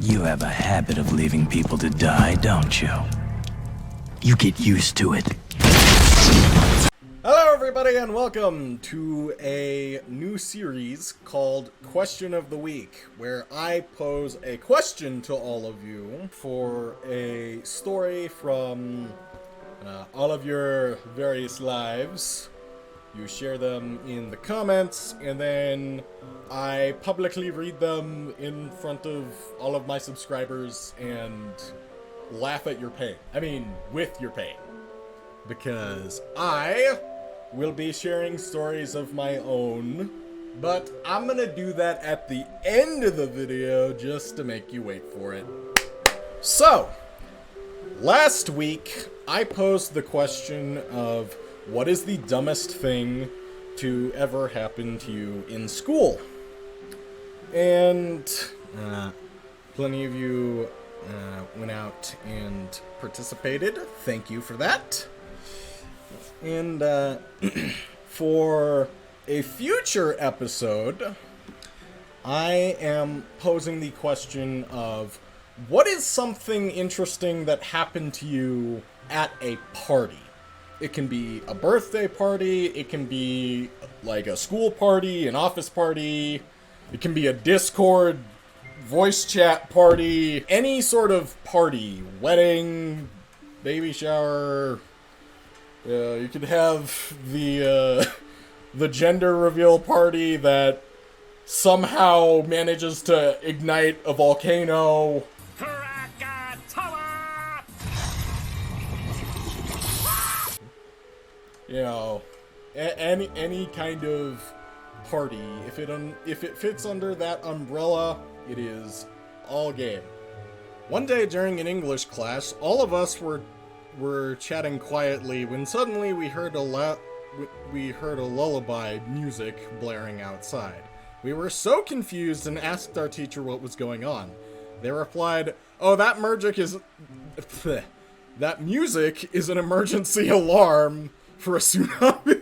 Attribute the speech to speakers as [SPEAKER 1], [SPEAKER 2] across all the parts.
[SPEAKER 1] You have a habit of leaving people to die, don't you? You get used to it.
[SPEAKER 2] Hello everybody and welcome to a new series called Question of the Week, where I pose a question to all of you for a story from all of your various lives. You share them in the comments, and then I publicly read them in front of all of my subscribers and laugh at your pain. I mean, with your pain. Because I will be sharing stories of my own, but I'm gonna do that at the end of the video just to make you wait for it. So, last week I posed the question of what is the dumbest thing to ever happen to you in school? And plenty of you went out and participated. Thank you for that. And for a future episode, I am posing the question of what is something interesting that happened to you at a party? It can be a birthday party, it can be like a school party, an office party, it can be a Discord voice chat party, any sort of party, wedding, baby shower. You could have the gender reveal party that somehow manages to ignite a volcano. You know, any kind of party. If it fits under that umbrella, it is all game. One day during an English class, all of us were chatting quietly when suddenly we heard a lullaby music blaring outside. We were so confused and asked our teacher what was going on. They replied, "Oh, that music is an emergency alarm for a tsunami."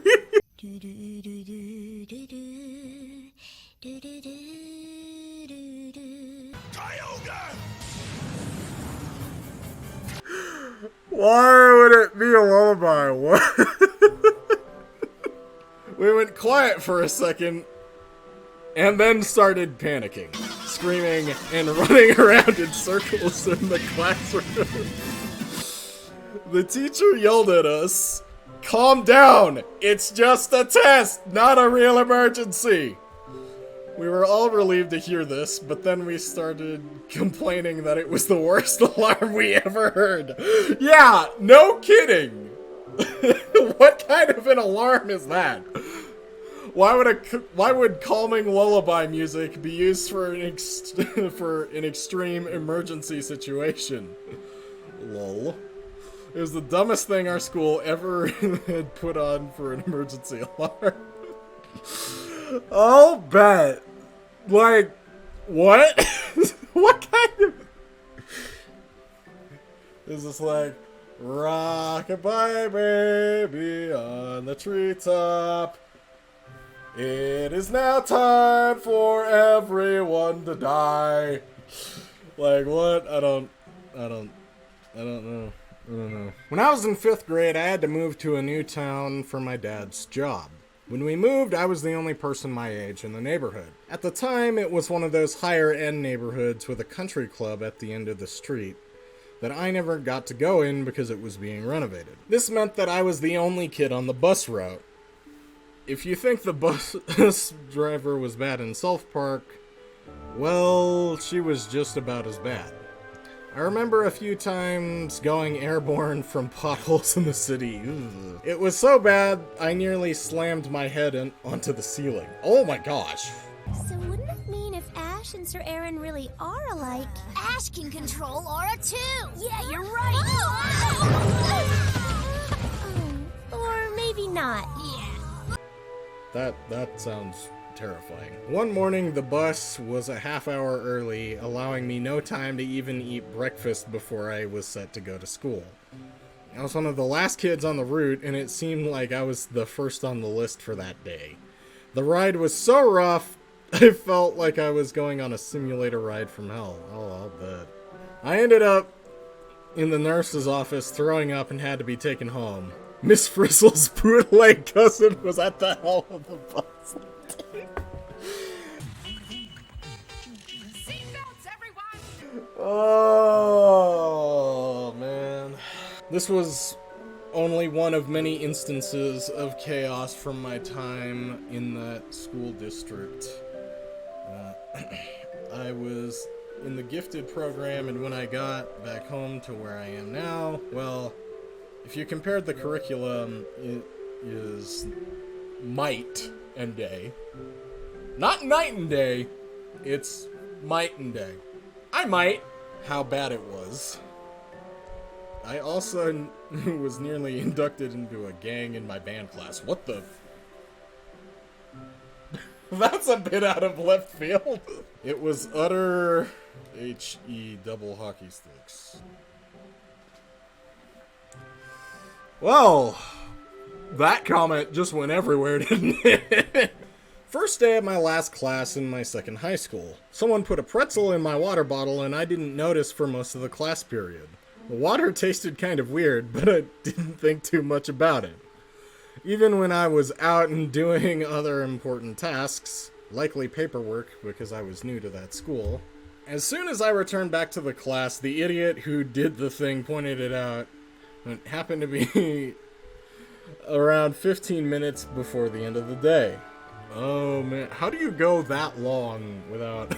[SPEAKER 2] Why would it be a lullaby? What? We went quiet for a second, and then started panicking, screaming, and running around in circles in the classroom. The teacher yelled at us, "Calm down! It's just a test, not a real emergency!" We were all relieved to hear this, but then we started complaining that it was the worst alarm we ever heard. Yeah, no kidding! What kind of an alarm is that? Why would calming lullaby music be used for an extreme emergency situation? Lol. It was the dumbest thing our school ever had put on for an emergency alarm. I'll bet. Like, what? What kind of... Is this like, rock-a-bye baby on the treetop. It is now time for everyone to die. Like, what? I don't know. When I was in 5th grade, I had to move to a new town for my dad's job. When we moved, I was the only person my age in the neighborhood. At the time, it was one of those higher-end neighborhoods with a country club at the end of the street that I never got to go in because it was being renovated. This meant that I was the only kid on the bus route. If you think the bus driver was bad in South Park, well, she was just about as bad. I remember a few times going airborne from potholes in the city. Ugh. It was so bad, I nearly slammed my head onto the ceiling. Oh my gosh.
[SPEAKER 3] So wouldn't it mean if Ash and Sir Aaron really are alike? Ash can control Aura too! Yeah, you're right! Or maybe not. Yeah.
[SPEAKER 2] That sounds terrifying. One morning, the bus was a half hour early, allowing me no time to even eat breakfast before I was set to go to school. I was one of the last kids on the route, and it seemed like I was the first on the list for that day. The ride was so rough, I felt like I was going on a simulator ride from hell. Oh, I'll bet. I ended up in the nurse's office throwing up and had to be taken home. Miss Frizzle's bootleg cousin was at the helm of the bus. Oh, man. This was only one of many instances of chaos from my time in that school district. I was in the gifted program, and when I got back home to where I am now, well, if you compared the curriculum, it is might and day. Not night and day, it's might and day. I might how bad it was. I also was nearly inducted into a gang in my band class. What the... That's a bit out of left field. It was utter H-E double hockey sticks. Well, that comment just went everywhere, didn't it? First day of my last class in my second high school. Someone put a pretzel in my water bottle and I didn't notice for most of the class period. The water tasted kind of weird, but I didn't think too much about it. Even when I was out and doing other important tasks, likely paperwork because I was new to that school, as soon as I returned back to the class, the idiot who did the thing pointed it out. It happened to be around 15 minutes before the end of the day. Oh man, how do you go that long without...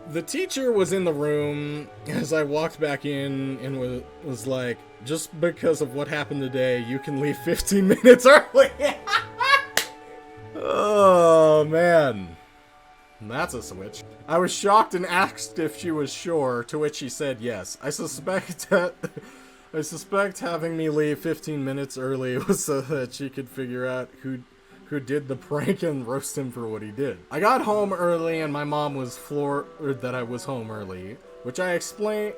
[SPEAKER 2] The teacher was in the room as I walked back in and was like, just because of what happened today, you can leave 15 minutes early. Oh man, that's a switch. I was shocked and asked if she was sure, to which she said yes. I suspect having me leave 15 minutes early was so that she could figure out who did the prank and roast him for what he did. I got home early and my mom was floored that I was home early, which I explained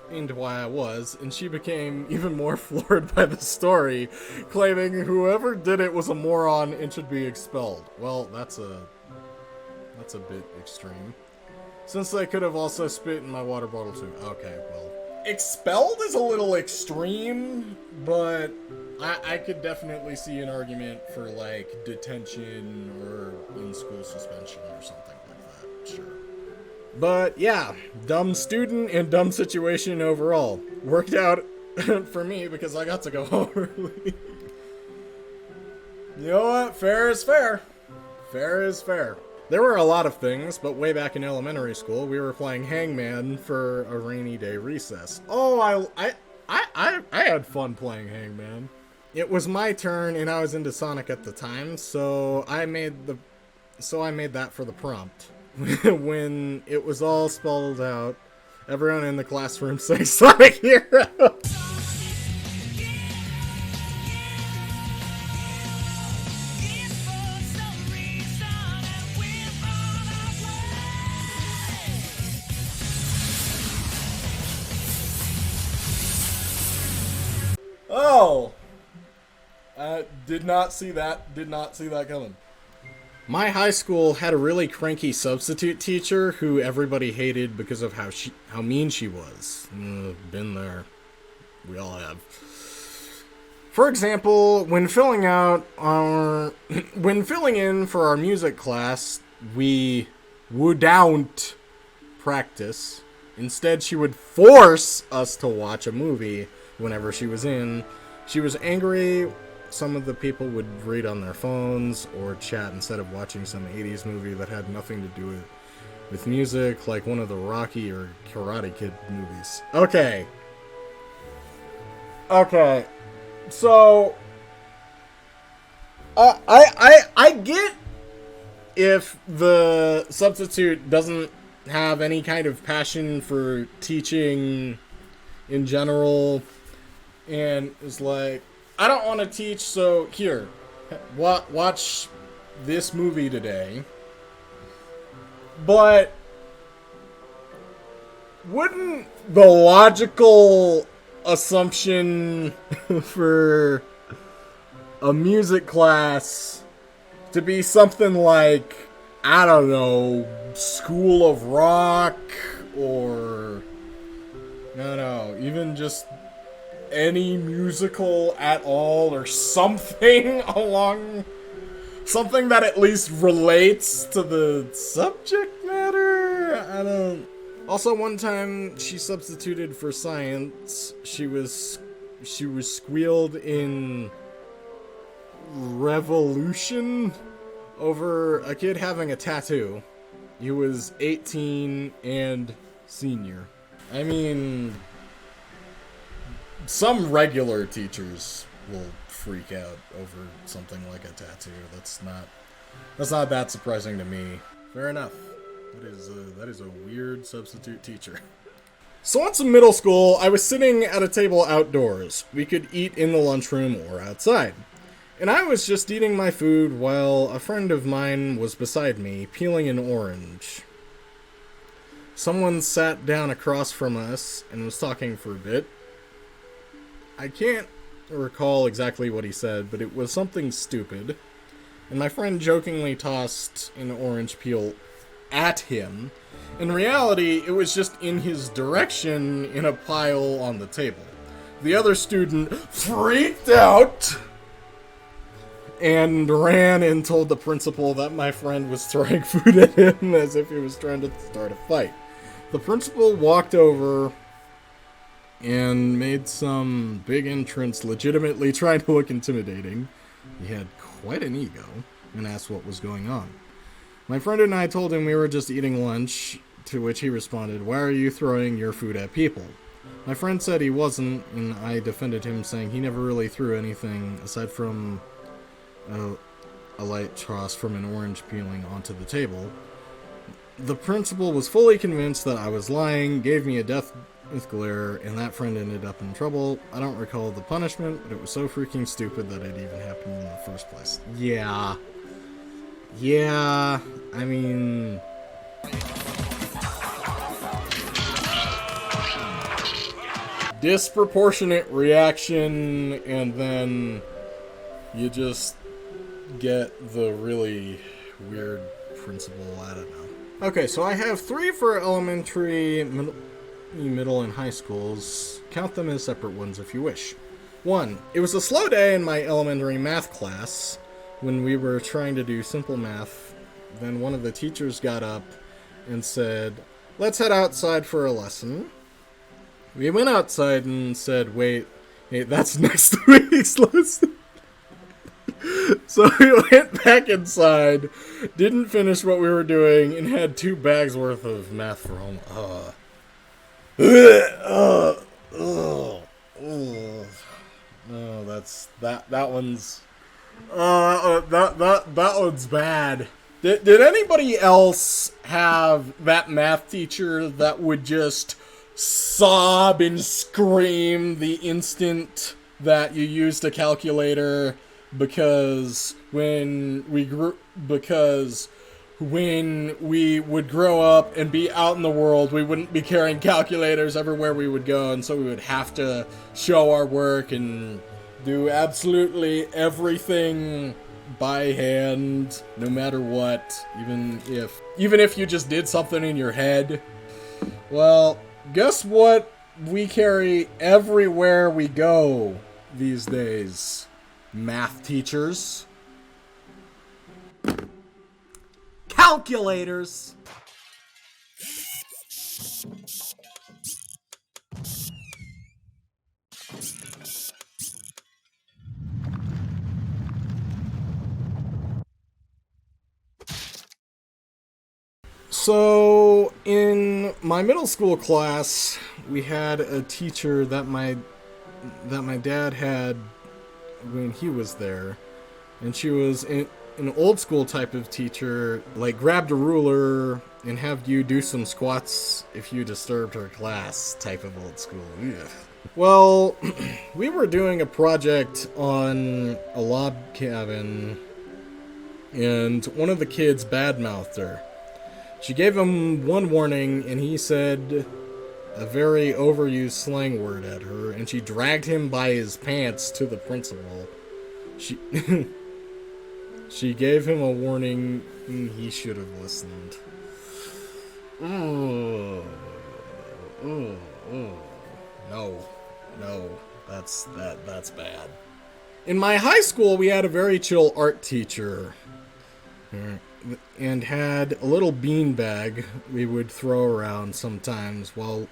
[SPEAKER 2] why I was, and she became even more floored by the story, claiming whoever did it was a moron and should be expelled. Well, that's a bit extreme. Since they could have also spit in my water bottle too. Okay, well. Expelled is a little extreme, but I could definitely see an argument for, like, detention or in-school suspension or something like that, sure. But, yeah, dumb student and dumb situation overall. Worked out for me because I got to go home early. You know what? Fair is fair. Fair is fair. There were a lot of things, but way back in elementary school, we were playing Hangman for a rainy day recess. Oh, I had fun playing Hangman. It was my turn, and I was into Sonic at the time, so I made that for the prompt. When it was all spelled out, everyone in the classroom sang Sonic Hero. Oh! Did not see that coming. My high school had a really cranky substitute teacher who everybody hated because of how mean she was. Been there. We all have. For example, when filling in for our music class, we wouldn't practice. Instead, she would force us to watch a movie whenever she was in. She was angry. Some of the people would read on their phones or chat instead of watching some 80s movie that had nothing to do with music, like one of the Rocky or Karate Kid movies. Okay. So I get if the substitute doesn't have any kind of passion for teaching in general and is like, I don't want to teach, so here, watch this movie today. But wouldn't the logical assumption for a music class to be something like, I don't know, School of Rock, or, no, even just any musical at all, or something something that at least relates to the subject matter? I don't... Also, one time, she substituted for science. She was squealed in Revolution over a kid having a tattoo. He was 18 and senior. I mean, some regular teachers will freak out over something like a tattoo. That's not that surprising to me. Fair enough. That is a weird substitute teacher. So once in middle school, I was sitting at a table outdoors. We could eat in the lunchroom or outside. And I was just eating my food while a friend of mine was beside me, peeling an orange. Someone sat down across from us and was talking for a bit. I can't recall exactly what he said, but it was something stupid. And my friend jokingly tossed an orange peel at him. In reality, it was just in his direction in a pile on the table. The other student freaked out and ran and told the principal that my friend was throwing food at him as if he was trying to start a fight. The principal walked over and made some big entrance, legitimately trying to look intimidating. He had quite an ego and asked what was going on. My friend and I told him we were just eating lunch, to which he responded, "Why are you throwing your food at people?" My friend said he wasn't, and I defended him, saying he never really threw anything aside from a light toss from an orange peeling onto the table. The principal was fully convinced that I was lying, gave me a death glare, and that friend ended up in trouble. I don't recall the punishment, but it was so freaking stupid that it even happened in the first place. Yeah, I mean... disproportionate reaction, and then you just get the really weird principle. I don't know. Okay, so I have 3 for elementary, middle, and high schools. Count them as separate ones if you wish. 1. It was a slow day in my elementary math class when we were trying to do simple math. Then one of the teachers got up and said, "Let's head outside for a lesson." We went outside and said, wait, that's next week's lesson. So we went back inside, didn't finish what we were doing, and had 2 bags worth of math for home. That one's that one's bad. Did anybody else have that math teacher that would just sob and scream the instant that you used a calculator because when we would grow up and be out in the world, we wouldn't be carrying calculators everywhere we would go, and so we would have to show our work and do absolutely everything by hand, no matter what, even if you just did something in your head. Well, guess what we carry everywhere we go these days, math teachers? Calculators! So, in my middle school class, we had a teacher that my dad had when he was there, and she was an old school type of teacher, like grabbed a ruler and have you do some squats if you disturbed her class type of old school. Ugh. Well, we were doing a project on a log cabin, and one of the kids badmouthed her. She gave him one warning, and he said a very overused slang word at her, and she dragged him by his pants to the principal. She She gave him a warning, and he should have listened. Ooh. Ooh. Ooh. No. That's bad. In my high school, we had a very chill art teacher. And had a little beanbag we would throw around sometimes while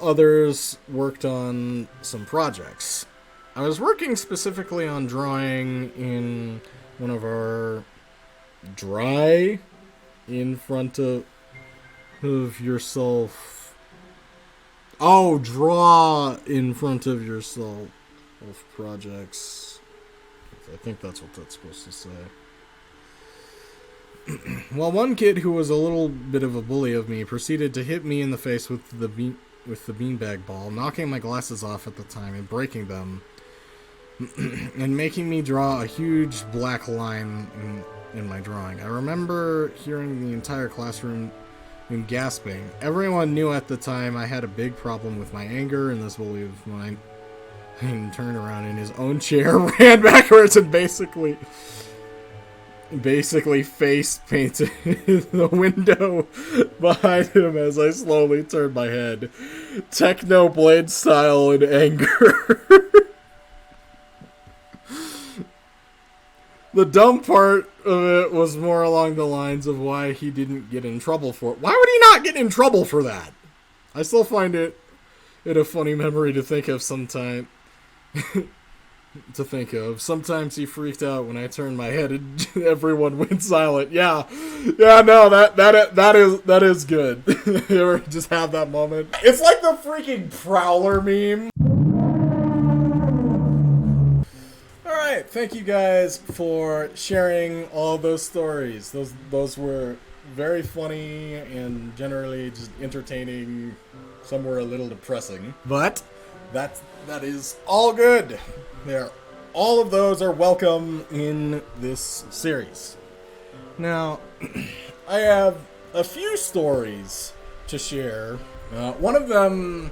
[SPEAKER 2] others worked on some projects. I was working specifically on drawing in one of our dry in front of yourself. Oh, draw in front of yourself projects. I think that's what that's supposed to say. Well, one kid who was a little bit of a bully of me proceeded to hit me in the face with the beanbag ball, knocking my glasses off at the time and breaking them, and making me draw a huge black line in my drawing. I remember hearing the entire classroom gasping. Everyone knew at the time I had a big problem with my anger, and this bully of mine turned around in his own chair, ran backwards, and basically face painted the window behind him as I slowly turned my head, Technoblade style in anger. The dumb part of it was more along the lines of why he didn't get in trouble for it. Why would he not get in trouble for that? I still find it a funny memory to think of sometime. Sometimes he freaked out when I turned my head and everyone went silent. Yeah, no, that is good. You ever just have that moment? It's like the freaking Prowler meme. Alright, thank you guys for sharing all those stories. Those were very funny and generally just entertaining. Some were a little depressing. But that is all good. All of those are welcome in this series. Now, I have a few stories to share. One of them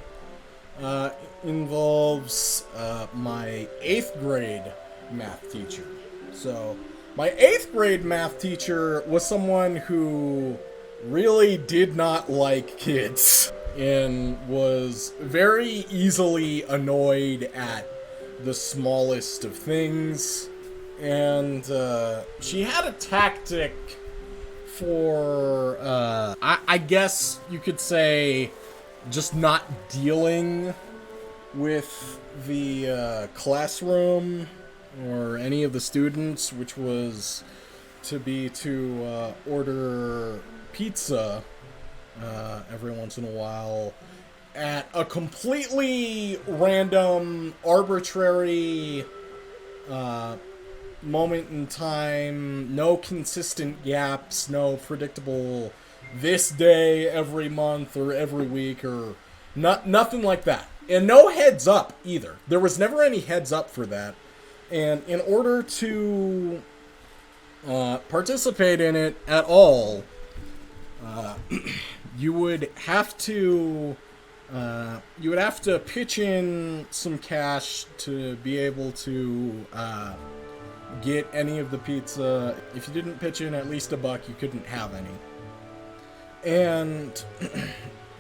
[SPEAKER 2] involves my 8th grade math teacher. So, my 8th grade math teacher was someone who really did not like kids and was very easily annoyed at the smallest of things, and she had a tactic for I guess you could say just not dealing with the classroom or any of the students, which was to order pizza every once in a while at a completely random, arbitrary moment in time, no consistent gaps, no predictable this day every month or every week or nothing like that. And no heads up either. There was never any heads up for that. And in order to participate in it at all, you would have to pitch in some cash to be able to get any of the pizza. If you didn't pitch in at least $1, you couldn't have any. And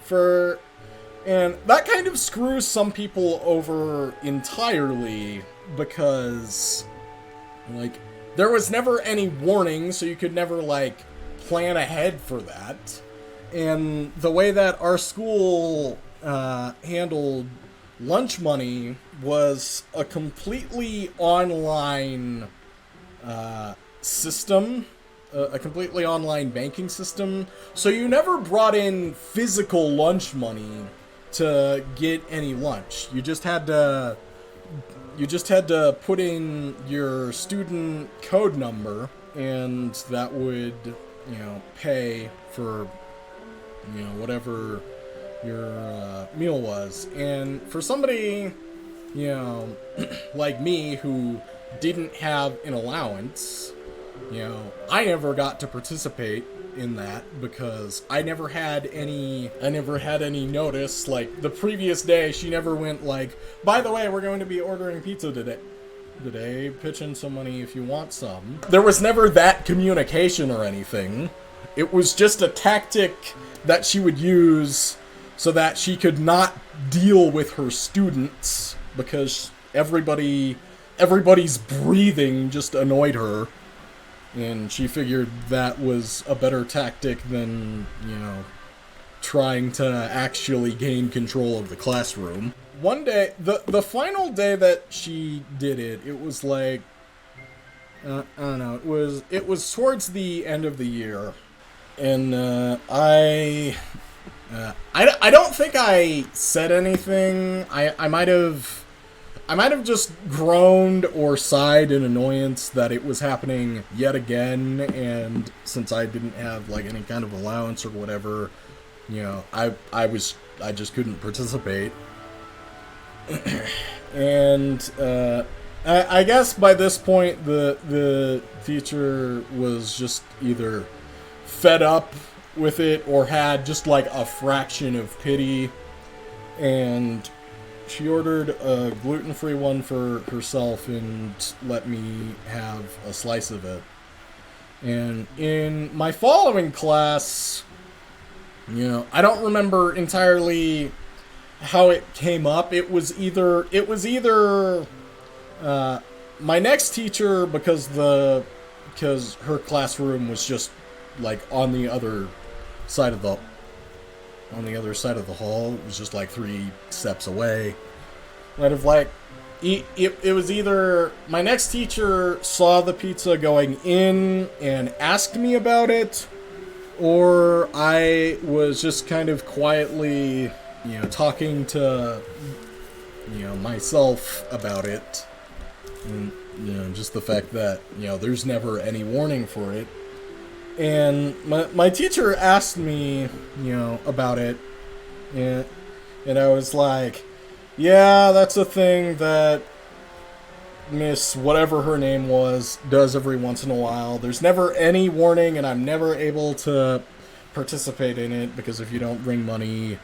[SPEAKER 2] that kind of screws some people over entirely because, like, there was never any warning, so you could never, like, plan ahead for that. And the way that our school handled lunch money was a completely online system, a completely online banking system. So you never brought in physical lunch money to get any lunch. You just had to put in your student code number, and that would, pay for, whatever your meal was. And for somebody, like me, who didn't have an allowance, I never got to participate in that because I never had any notice. Like, the previous day, she never went like, by the way, we're going to be ordering pizza today. today. Pitch in some money if you want some. There was never that communication or anything. It was just a tactic that she would use so that she could not deal with her students because everybody's breathing just annoyed her. And she figured that was a better tactic than, trying to actually gain control of the classroom. One day, the final day that she did it, it was like, I don't know, it was towards the end of the year. And I don't think I said anything. I might have just groaned or sighed in annoyance that it was happening yet again, and since I didn't have like any kind of allowance or whatever, I just couldn't participate. And I guess by this point the teacher was just either fed up with it or had just like a fraction of pity, and she ordered a gluten-free one for herself and let me have a slice of it. And in my following class, I don't remember entirely how it came up. It was either my next teacher, because her classroom was just like on the other side of the hall. It was just like 3 steps away. It was either my next teacher saw the pizza going in and asked me about it, or I was just kind of quietly, talking to, myself about it. And, just the fact that, there's never any warning for it. And my teacher asked me, about it, and I was like, yeah, that's a thing that Miss whatever her name was does every once in a while. There's never any warning, and I'm never able to participate in it, because if you don't bring money,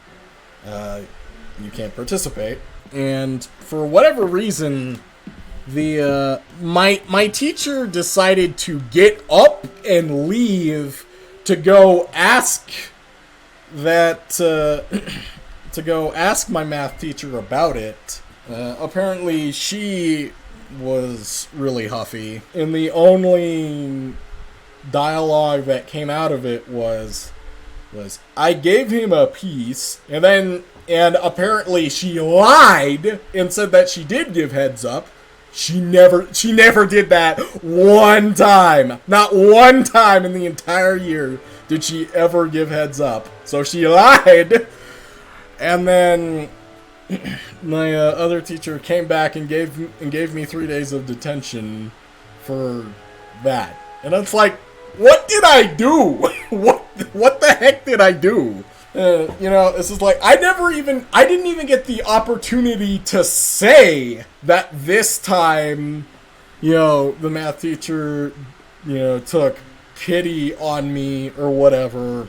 [SPEAKER 2] you can't participate. And for whatever reason, my teacher decided to get up and leave to go ask my math teacher about it. Apparently she was really huffy, and the only dialogue that came out of it was I gave him a piece, and apparently she lied and said that she did give heads up. She never did that one time. Not one time in the entire year did she ever give heads up. So she lied. And then my other teacher came back and gave me 3 days of detention for that. And it's like, what did I do? What the heck did I do? This is like, I didn't even get the opportunity to say that this time, the math teacher, took pity on me or whatever,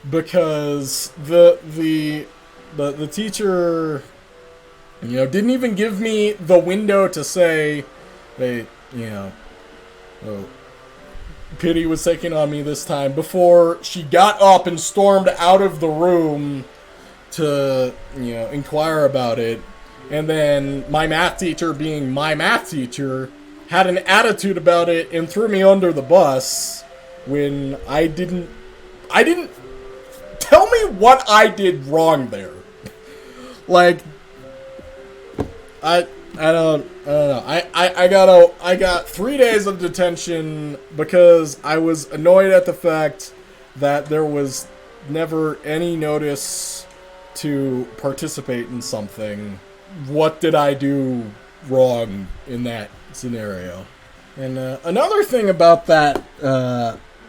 [SPEAKER 2] because the teacher, didn't even give me the window to say, hey, pity was taken on me this time, before she got up and stormed out of the room to, inquire about it. And then my math teacher, being my math teacher, had an attitude about it and threw me under the bus when I didn't tell me what I did wrong there. Like, I don't know. I got 3 days of detention because I was annoyed at the fact that there was never any notice to participate in something. What did I do wrong in that scenario? And another thing about that,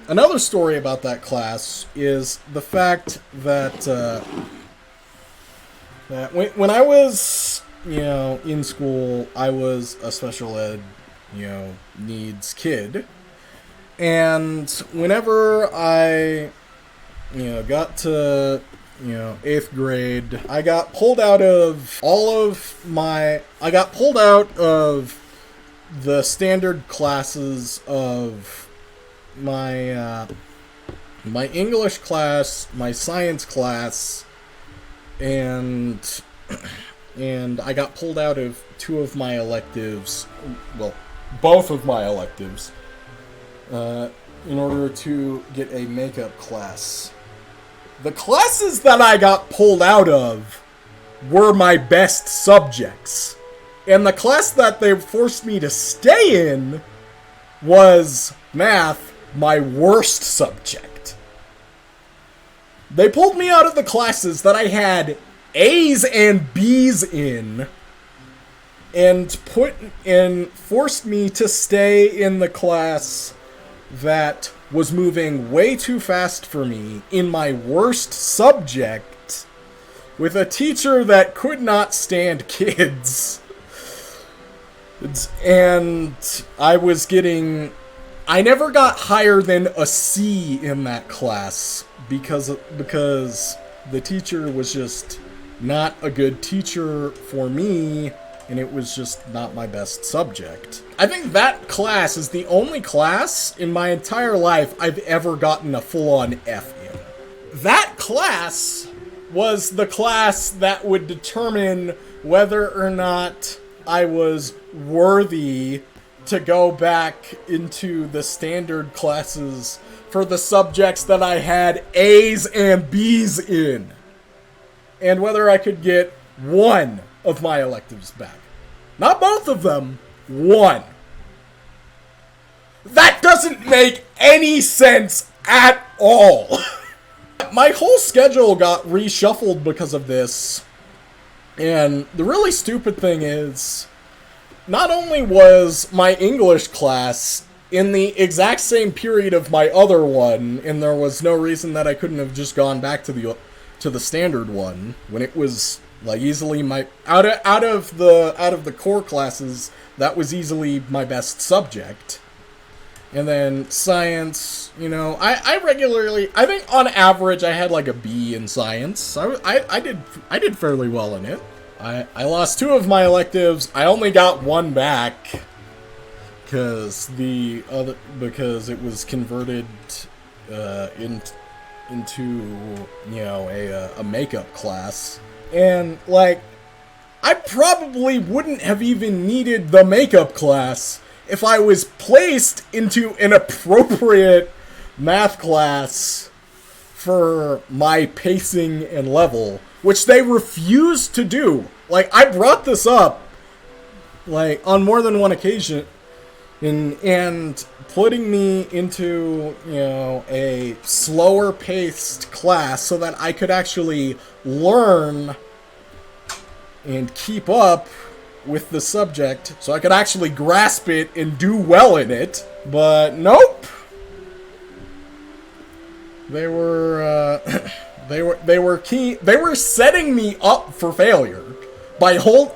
[SPEAKER 2] another story about that class is the fact that that when I was, in school, I was a special ed, needs kid. And whenever I, got to 8th grade, I got pulled out of the standard classes of my English class, my science class, and I got pulled out of two of my electives, well, both of my electives, in order to get a makeup class. The classes that I got pulled out of were my best subjects. And the class that they forced me to stay in was math, my worst subject. They pulled me out of the classes that I had A's and B's in and forced me to stay in the class that was moving way too fast for me in my worst subject with a teacher that could not stand kids. And I never got higher than a C in that class because the teacher was just not a good teacher for me, and it was just not my best subject. I think that class is the only class in my entire life I've ever gotten a full-on F in. That class was the class that would determine whether or not I was worthy to go back into the standard classes for the subjects that I had A's and B's in, and whether I could get one of my electives back. Not both of them, one. That doesn't make any sense at all. My whole schedule got reshuffled because of this. And the really stupid thing is, not only was my English class in the exact same period of my other one, and there was no reason that I couldn't have just gone back to the standard one when it was like easily my out of the core classes, that was easily my best subject. And then science, I think on average I had like a B in science. I did fairly well in it. I lost two of my electives. I only got one back because it was converted into a makeup class. And like, I probably wouldn't have even needed the makeup class if I was placed into an appropriate math class for my pacing and level, which they refused to do. Like, I brought this up, like, on more than one occasion, and putting me into, a slower paced class so that I could actually learn and keep up with the subject, so I could actually grasp it and do well in it. But nope. They were setting me up for failure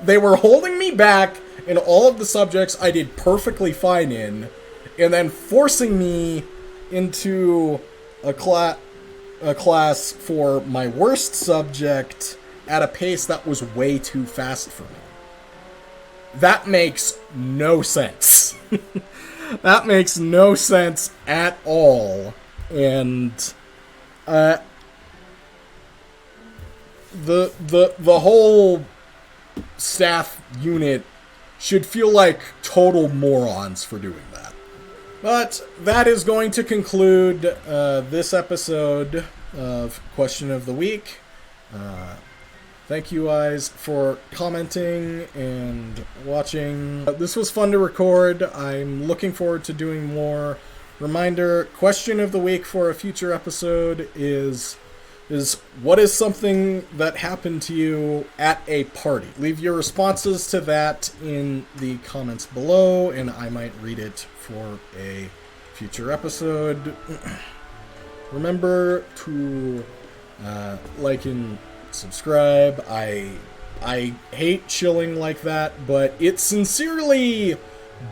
[SPEAKER 2] they were holding me back in all of the subjects I did perfectly fine in, and then forcing me into a class for my worst subject at a pace that was way too fast for me. That makes no sense. That makes no sense at all. And the whole staff unit should feel like total morons for doing that. But that is going to conclude this episode of Question of the Week. Thank you guys for commenting and watching. This was fun to record. I'm looking forward to doing more. Reminder, question of the week for a future episode is what is something that happened to you at a party? Leave your responses to that in the comments below, and I might read it for a future episode. Remember to like and subscribe. I hate chilling like that, but it sincerely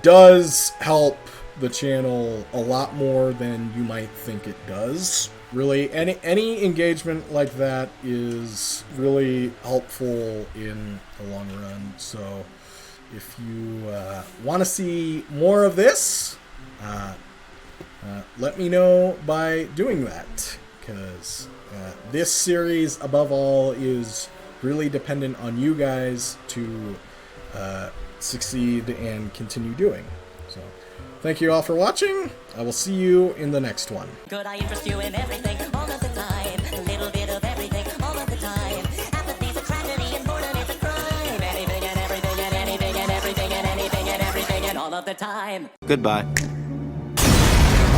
[SPEAKER 2] does help the channel a lot more than you might think it does. really, any engagement like that is really helpful in the long run. So if you want to see more of this, let me know by doing that, because this series, above all, is really dependent on you guys to succeed and continue doing. So thank you all for watching. I will see you in the next one.
[SPEAKER 4] Could I interest you in everything all of the time? A little bit of everything all of the time. Apathy's a tragedy and boredom is a crime. Anything and everything and anything and everything and anything and everything and all of the time.
[SPEAKER 5] Goodbye.